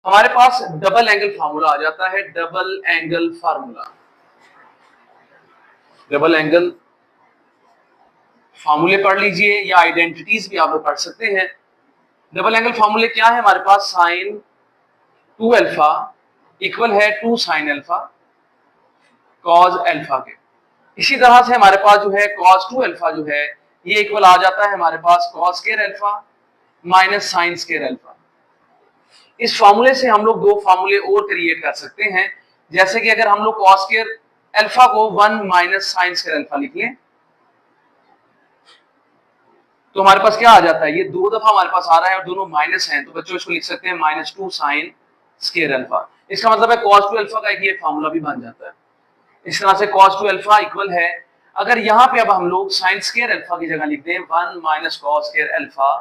हमारे पास double angle formula आ जाता है। Double angle formula, double angle फार्मूले पढ़ लीजिए या आइडेंटिटीज भी आप लोग पढ़ सकते हैं। डबल एंगल फार्मूले क्या है हमारे पास? साइन 2 अल्फा इक्वल है 2 साइन अल्फा कॉज अल्फा के। इसी तरह से हमारे पास जो है cos 2 अल्फा जो है ये इक्वल आ जाता है हमारे पास cos square alpha minus sine square alpha. इस फार्मूले से हम लोग दो फार्मूले और क्रिएट कर सकते हैं। जैसे कि अगर हम लोग cos स्क्वायर अल्फा को 1 माइनस साइन स्क्वायर अल्फा लिख लें तो हमारे पास क्या आ जाता है? ये दो दफा हमारे पास आ रहा है और दोनों माइनस हैं, तो बच्चों इसको लिख सकते हैं माइनस 2 साइन स्क्वायर अल्फा। इसका मतलब है cos 2 अल्फा का एक ये फार्मूला भी बन जाता है। इस तरह से cos 2 अल्फा इक्वल है, अगर यहां पे अब हम लोग sin स्क्वायर अल्फा की जगह लिख दें 1 minus cos square alpha,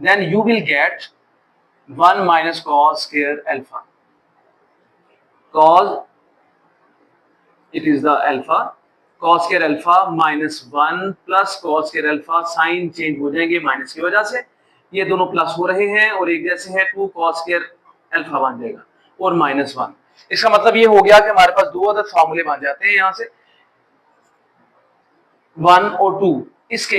then you will get 1 minus cos square alpha. cos it is the alpha, cos square alpha minus 1 plus cos square alpha, sign change हो जाएंगे माइनस की वजह से, ये दोनों प्लस हो रहे हैं और एक जैसे हैं, 2 cos स्क्वायर अल्फा बन जाएगा और माइनस 1। इसका मतलब ये हो गया कि हमारे पास दो अदद फार्मूले बन जाते हैं यहां से 1 और 2। इसके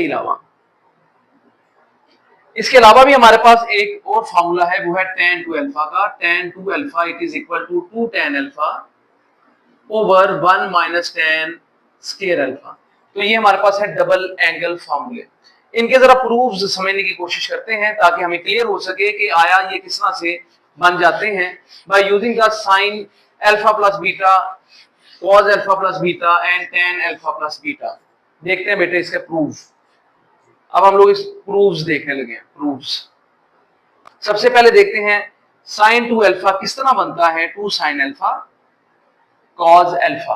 अलावा भी हमारे पास एक और फार्मूला है, वो है tan 2 अल्फा का। tan 2 alpha it is equal to 2 tan alpha over 1 minus tan square alpha. तो ये हमारे पास है डबल एंगल फार्मूले। इनके जरा प्रूफ्स समझने की कोशिश करते हैं ताकि हमें क्लियर हो सके कि आया ये किस तरह से बन जाते हैं। By using the sign alpha plus beta, cos alpha plus beta and tan alpha plus beta. देखते हैं बेटे इसके प्रूफ। अब हम लोग इस प्रूफ्स देखने लगे हैं। प्रूफ्स सबसे पहले देखते हैं साइन 2 अल्फा किस तरह बनता है 2 साइन अल्फा cos अल्फा।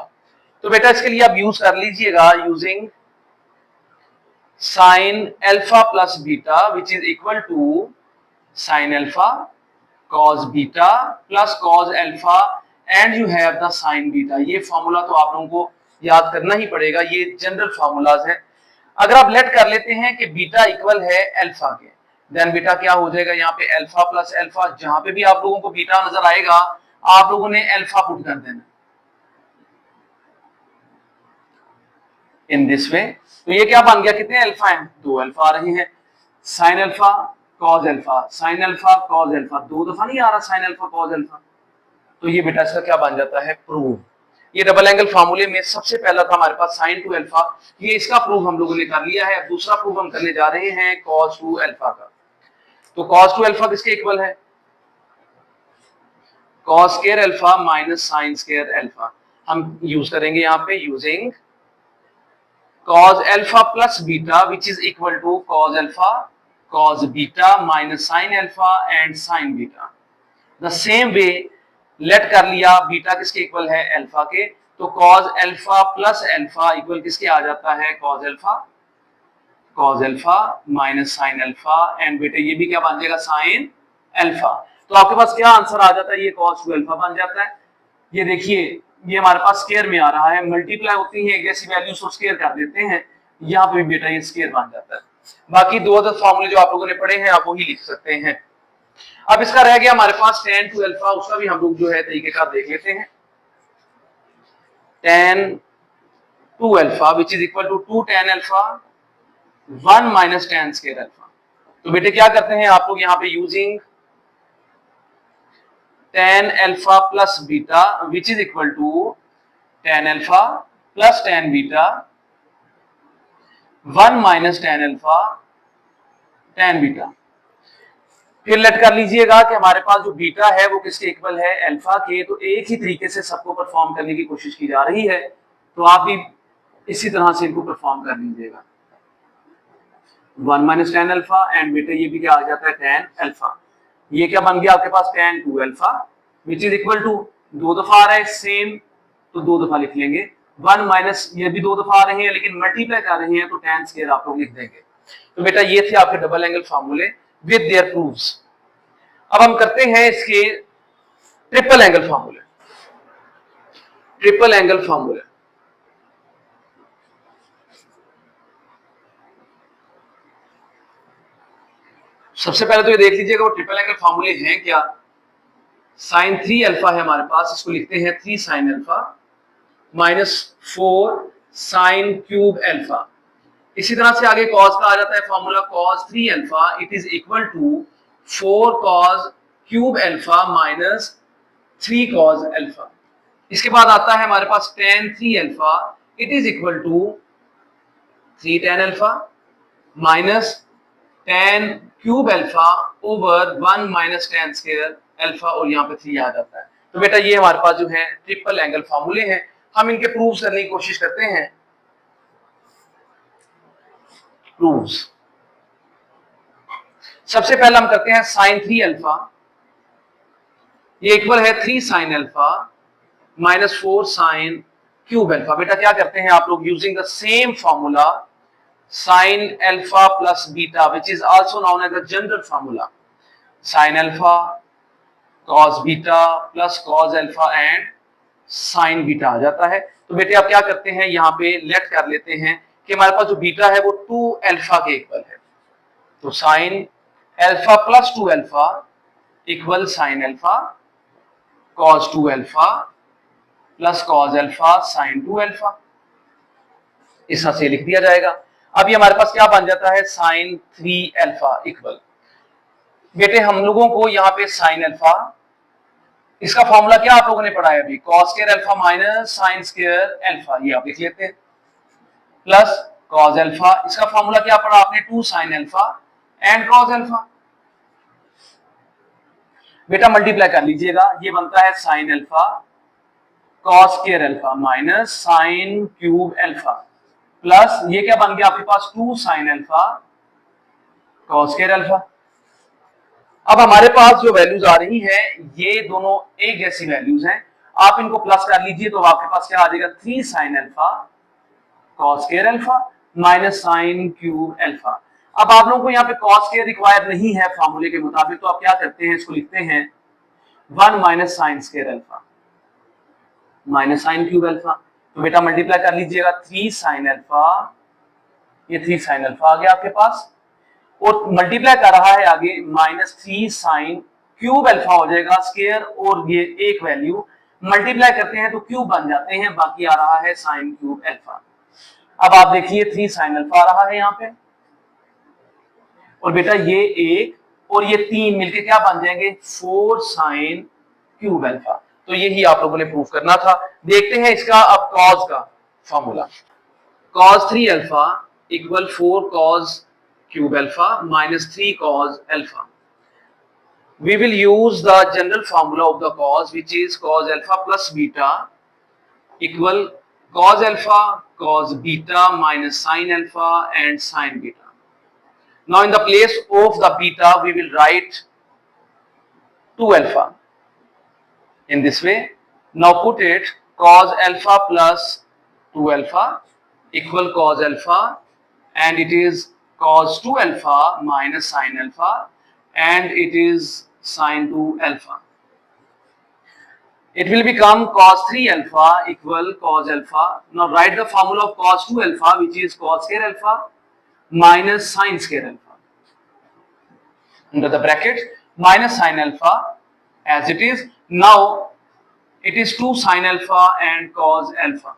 तो बेटा इसके लिए आप यूज कर लीजिएगा using sine alpha plus beta which is equal to sine alpha cos beta plus cos alpha and you have the sine beta. ये फॉर्मूला तो आप लोगों को याद करना ही पड़ेगा, ये जनरल फॉर्मूलाज है। अगर आप लेट कर लेते हैं कि बीटा इक्वल है अल्फा के, देन बीटा क्या हो जाएगा यहाँ पे अल्फा प्लस अल्फा। जहां पे भी आप लोगों को बीटा नजर आएगा आप लोगों ने अल्फा पुट कर देना इन दिस वे। तो ये क्या बन गया? कितने अल्फा हैं? 2 अल्फा आ रहे हैं। Sine alpha cause alpha, sine alpha cause alpha, दो दफा नहीं आ रहा साइन अल्फा कॉज अल्फा। तो ये बेटा इसका क्या बन जाता है? प्रूफ। ये डबल एंगल फार्मूले में सबसे पहला था हमारे पास साइन 2 अल्फा, ये इसका प्रूफ हम लोगों ने कर लिया है। दूसरा प्रूफ हम करने जा रहे हैं cos 2 अल्फा का। तो cos 2 अल्फा किसके इक्वल है? cos square alpha minus sine square alpha. हम यूज करेंगे यहाँ पे using cos alpha plus beta which is equal to cos alpha cos beta minus sine alpha and sine beta. The same way let कर लिया beta किसके equal है? Alpha के। तो cos alpha plus alpha equal किसके आ जाता है? cos alpha minus sine alpha and बेटे ये भी क्या बन जाएगा? Sine alpha. तो आपके पास क्या आंसर आ जाता है? ये cos 2 अल्फा बन जाता है। ये देखिए ये हमारे पास स्क्वायर में आ रहा है, मल्टीप्लाई होती है एक जैसी वैल्यूज को स्क्वायर कर देते हैं, यहाँ पे भी बेटा ये स्क्वायर बन जाता है। बाकी दो अदर फॉर्मूले जो आप लोगों ने पढ़े हैं आप वही लिख सकते हैं। अब इसका रह गया हमारे पास tan 2 अल्फा, उसका भी हम लोग जो है तरीकेकार देख लेते हैं। tan 2 alpha which is equal to 2 tan alpha 1 minus tan square alpha. तो बेटे क्या करते हैं आप लोग यहाँ पे using tan alpha plus beta which is equal to tan alpha plus tan beta 1 minus tan alpha tan beta. फिर लेट कर लीजिएगा कि हमारे पास जो बीटा है वो किसके इक्वल है? अल्फा के। तो एक ही तरीके से सबको परफॉर्म करने की कोशिश की जा रही है, तो आप भी इसी तरह से इनको परफॉर्म कर लीजिएगा। 1 माइनस tan अल्फा एंड बेटा ये भी क्या आ जाता है? tan alpha. ये क्या बन गया आपके पास? tan 2 alpha which is equal to, दो दफा आ रहा है सेम तो दो दफा लिख लेंगे। 1 माइनस ये भी दो दफा आ रहे हैं लेकिन मल्टीप्लाई कर रहे हैं तो tan स्क्वायर आप लोग लिख देंगे। तो बेटा ये थे आपके डबल एंगल फार्मूले विद देयर प्रूफ्स। अब हम करते हैं इसके ट्रिपल एंगल फार्मूले। ट्रिपल एंगल फार्मूले सबसे पहले तो ये देख लीजिएगा वो ट्रिपल एंगल फार्मूले हैं क्या। साइन 3 अल्फा है हमारे पास, इसको लिखते हैं 3 sine alpha minus 4 sine cube alpha. इसी तरह से आगे कॉस का आ जाता है formula, cos 3 alpha it is equal to 4 cos cube alpha minus 3 cos alpha. इसके बाद आता है हमारे पास tan 3 alpha it is equal to 3 tan alpha minus tan cube alpha over 1 minus tan square alpha, और यहाँ पे 3 आ जाता है। तो बेटा ये हमारे पास जो है ट्रिपल एंगल फार्मूले हैं, हम इनके प्रूव्स करने की कोशिश करते हैं। प्रूव्स, सबसे पहले हम करते हैं साइन 3 अल्फा, ये इक्वल है 3 sine alpha minus 4 sine cube alpha. बेटा क्या करते हैं आप लोग, using the same formula sin alpha plus beta which is also known as the general formula, sin alpha cos beta plus cos alpha and sin beta आ जाता है। तो बेटे आप क्या करते हैं, यहाँ पे लेट कर लेते हैं कि हमारे पास जो बीटा है वो 2 अल्फा के इक्वल है, तो sin alpha plus 2 alpha equal sin alpha cos 2 alpha plus cos alpha sin 2 alpha, इस तरह से लिख दिया जाएगा। अब ये हमारे पास क्या बन जाता है, साइन 3 अल्फा इक्वल, बेटे हम लोगों को यहाँ पे साइन अल्फा, इसका फॉर्मूला क्या आप लोगों ने पढ़ा है अभी, cos square alpha minus sine square alpha, ये आप लिख लेते हैं, प्लस कॉस अल्फा, इसका फॉर्मूला क्या पढ़ा आपने, 2 sign alpha and cos alpha. बेटा मल्टीप्लाई कर लीजिएगा, ये बनता है sine alpha cos square alpha minus sign cube alpha, plus ये क्या बन गया आपके पास 2 sine alpha cos square alpha. अब हमारे पास जो वैल्यूज आ रही है ये दोनों एक जैसी वैल्यूज हैं, आप इनको प्लस कर लीजिए तो आपके पास क्या आ जाएगा, 3 sine alpha cos square alpha minus sign cube alpha. अब आप लोगों को यहाँ पे कॉस स्क्वायर रिक्वायर नहीं है फॉर्मूले के मुताबिक, तो आप क्या करते हैं, इसको लिखते हैं 1 minus sine square alpha minus sign cube alpha. तो बेटा मल्टीप्लाई कर लीजिएगा, 3 साइन अल्फा, ये 3 साइन अल्फा आ गया आपके पास, और मल्टीप्लाई कर रहा है आगे माइनस 3 साइन क्यूब अल्फा हो जाएगा, स्क्वायर और ये एक वैल्यू मल्टीप्लाई करते हैं तो क्यूब बन जाते हैं, बाकी आ रहा है साइन क्यूब अल्फा। अब आप देखिए 3 साइन अल्फा आ रहा है यहाँ पे, और बेटा ये एक और ये 3 मिलके क्या बन जाएंगे, 4 साइन क्यूब अल्फा। तो यही आप लोगों ने प्रूव करना था। देखते हैं इसका अब कॉस का formula, cos 3 alpha equal 4 cos cube alpha minus 3 cos alpha. We will use the general formula of the cos, which is cos alpha plus beta equal cos alpha cos beta minus sin alpha and sin beta. Now in the place of the beta we will write 2 alpha in this way. Now put it cos alpha plus 2 alpha equal cos alpha, and it is cos 2 alpha minus sin alpha, and it is sin 2 alpha. It will become cos 3 alpha equal cos alpha. Now write the formula of cos 2 alpha, which is cos square alpha minus sin square alpha, under the bracket minus sin alpha as it is. Now it is 2 sin alpha and cos alpha.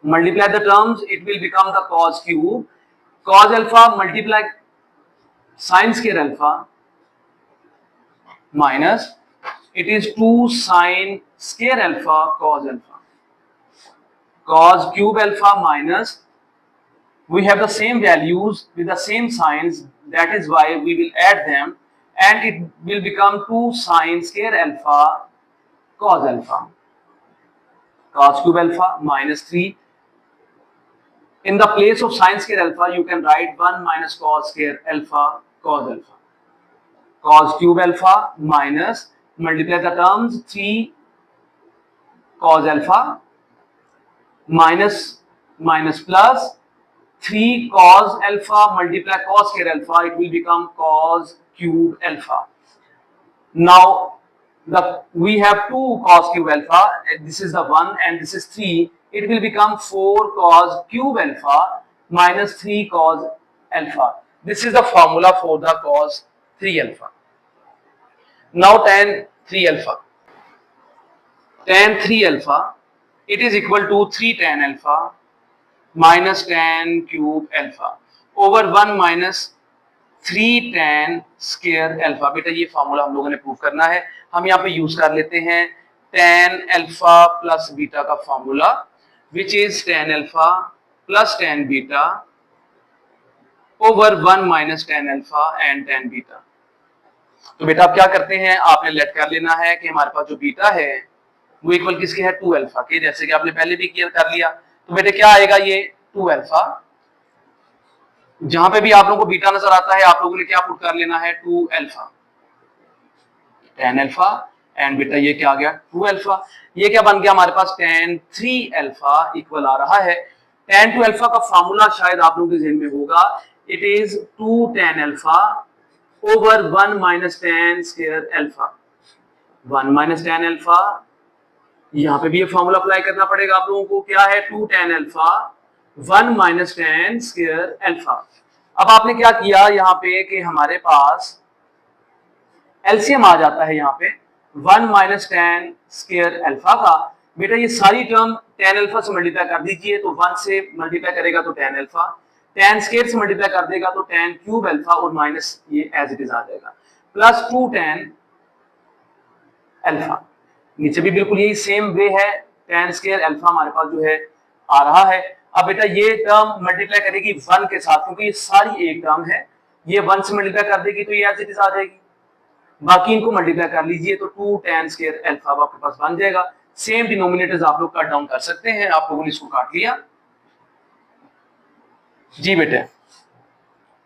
Multiply the terms, it will become the cos cube, cos alpha multiply sin square alpha minus it is 2 sin square alpha cos alpha, cos cube alpha minus, we have the same values with the same signs, that is why we will add them, and it will become 2 sin square alpha cos alpha, cos cube alpha minus 3. In the place of sin square alpha, you can write 1 minus cos square alpha cos alpha, cos cube alpha minus, multiply the terms, 3 cos alpha minus minus plus 3 cos alpha multiply cos square alpha, it will become cos cube alpha. Now we have 2 cos cube alpha, this is the 1 and this is 3, it will become 4 cos cube alpha minus 3 cos alpha. This is the formula for the cos 3 alpha. Now tan 3 alpha, tan 3 alpha it is equal to 3 tan alpha minus tan cube alpha over 1 minus 3 tan square alpha. बेटा ये formula हम लोगों ने prove करना है, हम यहाँ पे यूज कर लेते हैं tan अल्फा प्लस बीटा का formula which is tan alpha plus tan beta over 1 minus tan alpha and tan beta. तो बेटा आप क्या करते हैं, आपने लेट कर लेना है कि हमारे पास जो बीटा है वो इक्वल किसके है, 2 अल्फा के, जैसे कि आपने पहले भी क्लियर कर लिया। तो बेटे क्या आएगा, ये 2 अल्फा, जहां पे भी आप लोगों को बीटा नजर आता है आप लोगों ने क्या पुट कर लेना है, 2 अल्फा tan अल्फा एंड बेटा ये क्या आ गया 2 अल्फा। ये क्या बन गया हमारे पास, tan 3 अल्फा इक्वल आ रहा है tan 2 अल्फा का फार्मूला शायद आप लोगों के ज़हन में होगा, it is 2 tan alpha over 1 minus tan square alpha. 1 minus tan alpha, यहां पे भी ये फॉर्मूला अप्लाई करना पड़ेगा आप लोगों को, क्या है 2 tan alpha 1 minus tan square alpha. अब आपने क्या किया यहाँ पे कि हमारे पास एलसीएम आ जाता है यहाँ पे 1 माइनस tan स्क्वायर अल्फा का। बेटा ये सारी टर्म tan अल्फा से मल्टीप्लाई कर दीजिए, तो 1 से मल्टीप्लाई करेगा तो tan अल्फा, tan स्क्वायर से मल्टीप्लाई कर देगा तो tan क्यूब अल्फा और माइनस ये एज इट इज आ जाएगा प्लस 2 tan अल्फा। नीचे भी बिल्कुल यही सेम वे है, tan स्क्वायर अल्फा हमारे पास जो है आ रहा है। अब बेटा ये टर्म मल्टीप्लाई करेगी 1 के साथ, क्योंकि ये सारी एक टर्म है, ये 1 से मल्टीप्लाई कर देगी तो ये एज इट इज आ जाएगी, बाकी इनको मल्टीप्लाई कर लीजिए तो 2 tan स्क्वायर अल्फा आपके पास बन जाएगा। सेम डिनोमिनेटर्स आप लोग कट डाउन कर सकते हैं, आप लोगों ने इसको काट लिया जी बेटे,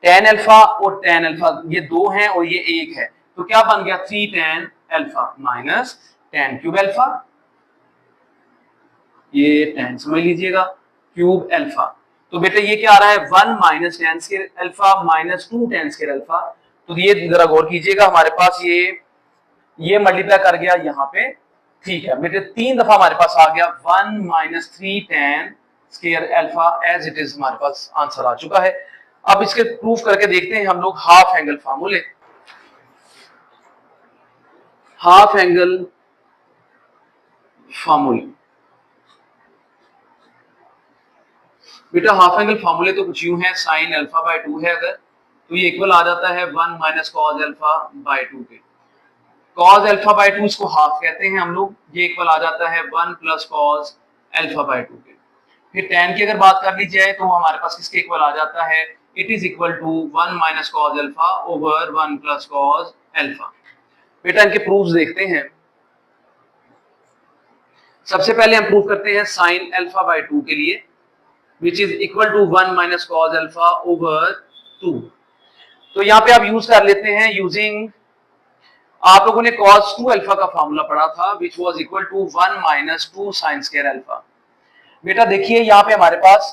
tan अल्फा और tan अल्फा ये 2 हैं और ये 1 है, तो क्या बन गया 3 tan alpha minus tan cube alpha, ये tan समझ लीजिएगा क्यूब अल्फा। तो बेटे ये क्या आ रहा है 1 minus tan square alpha minus 2 tan square alpha. तो ये जरा गौर कीजिएगा, हमारे पास ये मल्टीप्लाई कर गया यहाँ पे, ठीक है बेटे 3 दफा हमारे पास आ गया 1 minus 3 tan square alpha as it is, हमारे पास आंसर आ चुका है। अब इसके प्रूफ करके देखते हैं हम लोग हाफ एंगल फार्मूले। हाफ एंगल फार्मूले, बेटा हाफ एंगल फार्मूले तो कुछ यूं है, साइन अल्फा बाय 2 है अगर, तो ये इक्वल आ जाता है 1 माइनस कॉस अल्फा बाय 2 के। कॉस अल्फा बाय 2 इसको हाफ कहते हैं हम लोग, ये इक्वल आ जाता है 1 प्लस कॉस अल्फा बाय 2 के। फिर tan की अगर बात कर ली जाए तो हमारे पास किसके इक्वल आ जाता है, it is equal to 1 minus cos alpha over 1 plus cos alpha. बेटा इनके प्रूफ्स देखते हैं। सबसे पहले हम प्रूफ करते हैं साइन अल्फा बाय 2 के लिए, which is equal to 1 minus cos alpha over 2। तो यहाँ पे आप यूज कर लेते हैं यूजिंग, आप लोगों ने cos 2 अल्फा का फार्मूला पढ़ा था which was equal to 1 minus 2 sin square alpha. बेटा देखिए यहाँ पे हमारे पास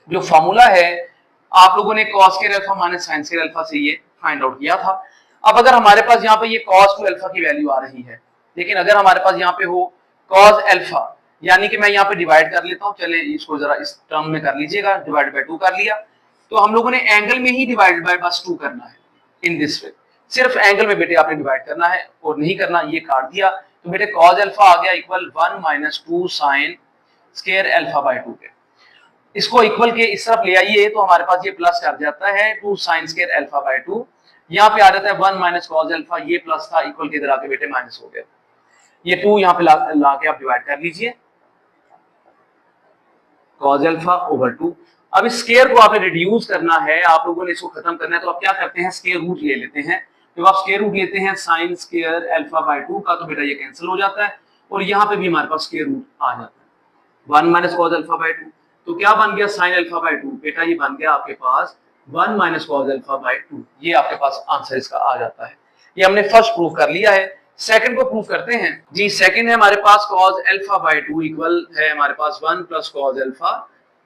जो फार्मूला है, आप लोगों ने cos square alpha minus sin square alpha से ये फाइंड आउट किया था। अब अगर हमारे पास यहाँ पे ये cos 2 अल्फा की वैल्यू आ रही है, लेकिन अगर हमारे पास यहाँ पे हो cos अल्फा, यानी कि मैं यहाँ पे डिवाइड कर लेता हूँ, चले इसको जरा इस टर्म में कर लीजिएगा, डिवाइड बाय 2 कर लिया, तो हम लोगों ने एंगल में ही डिवाइड बाय बस 2 करना है इन दिस वे, सिर्फ एंगल में बेटे आपने डिवाइड करना है और नहीं करना, ये काट दिया तो बेटे cos अल्फा आ गया equal 1 minus 2 sin square alpha by 2 के। इसको इक्वल के इस तरफ ले आइए तो हमारे पास ये प्लस कर जाता है 2 sin स्क्वायर अल्फा बाय 2, यहाँ पे आ जाता है 1 माइनस cos अल्फा, ये प्लस था इक्वल के इधर आके बेटे माइनस हो गया, ये 2 यहाँ पे ला के आप डिवाइड कर लीजिए cos अल्फा ओवर 2। अब इस स्क्वायर को आपने रिड्यूस करना है, आप लोगों ने इसको खत्म करना है, तो आप क्या करते हैं स्क्वायर रूट ले लेते हैं। जब आप स्क्वायर रूट लेते हैं साइन स्क्वायर अल्फा बाय 2 का तो बेटा ये कैंसिल हो जाता है और यहाँ पे भी हमारे पास स्क्वायर रूट आ जाता है 1 माइनस cos अल्फा बाय 2, तो क्या बन गया साइन अल्फा बाय 2, बेटा ये बन गया आपके पास 1 माइनस cos अल्फा बाय 2, ये आपके पास आंसर इसका आ जाता है। ये हमने फर्स्ट प्रूफ कर लिया है। सेकंड को प्रूफ करते हैं जी। सेकंड है हमारे पास cos अल्फा बाय 2 इक्वल है हमारे पास 1 प्लस cos अल्फा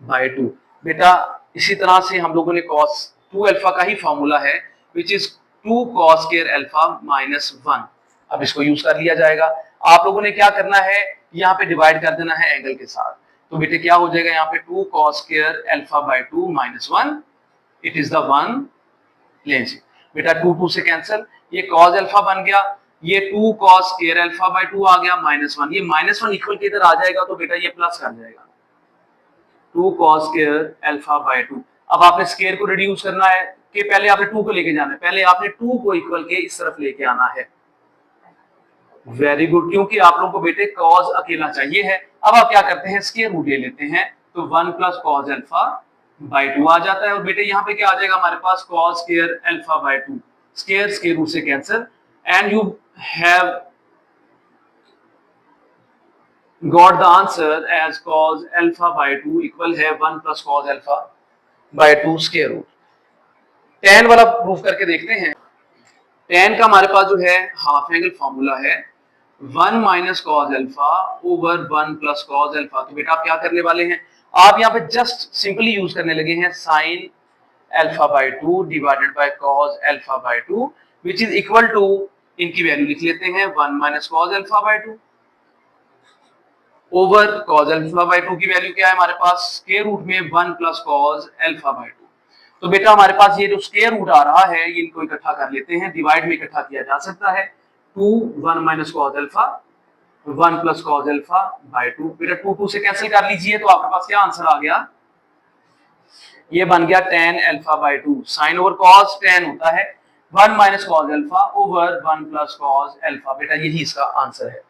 बाय 2। बेटा इसी तरह से हम लोगों ने cos 2 अल्फा का ही फॉर्मूला है which is 2 cos square alpha minus 1, अब इसको यूज कर लिया जाएगा। आप लोगों ने क्या करना है, यहाँ पे डिवाइड कर देना है एंगल के साथ, तो बेटे क्या हो जाएगा यहाँ पे 2 cos square alpha by 2 minus 1, it is the 1 लेंगे बेटा 2 2 से कैंसिल, ये cos अल्फा बन गया, ये 2 cos स्क्वायर अल्फा बाय 2 आ गया -1, ये -1 इक्वल के इधर आ जाएगा तो बेटा ये प्लस कर जाएगा 2 cos स्क्वायर अल्फा बाय 2। अब आपने स्क्वायर को रिड्यूस करना है कि पहले आपने 2 को लेके जाना है, पहले आपने 2 को इक्वल के इस तरफ लेके आना है। वेरी गुड, क्योंकि आप लोगों को बेटे cos अकेला चाहिए है। अब आप क्या करते हैं, स्क्वायर रूट ले लेते हैं, तो 1 प्लस cos अल्फा बाय 2 आ जाता है। और बेटे यहाँ पे क्या आ जाएगा हमारे पास, cos square alpha by 2, square square root से cancel, and you have got the answer as cos alpha by 2 equal है 1 plus cos alpha by 2 square root. tan वाला प्रूफ करके देखते हैं। tan का हमारे पास जो है हाफ एंगल फॉर्मूला है 1 minus cos alpha over 1 plus cos alpha. तो बेटा आप क्या करने वाले हैं, आप यहाँ पे जस्ट सिंपली यूज करने लगे हैं sin alpha by 2 divided by cos alpha by 2 which is equal to, इनकी वैल्यू लिख लेते हैं 1 minus cos alpha by 2 over cos alpha by 2 की वैल्यू क्या है हमारे पास, स्क्वायर रूट में 1 प्लस cos अल्फा बाय 2। तो बेटा हमारे पास ये जो स्क्वायर रूट आ रहा है इनको इकट्ठा कर लेते हैं, डिवाइड में इकट्ठा किया जा सकता है, 2 1 minus cos alpha 1 plus cos alpha by 2। बेटा 2 2 से कैंसिल कर लीजिए तो आपके पास क्या आंसर आ गया, ये बन गया tan alpha by 2, sin over cos tan होता है 1 minus cos alpha over 1 plus cos alpha. बेटा यही इसका आंसर है।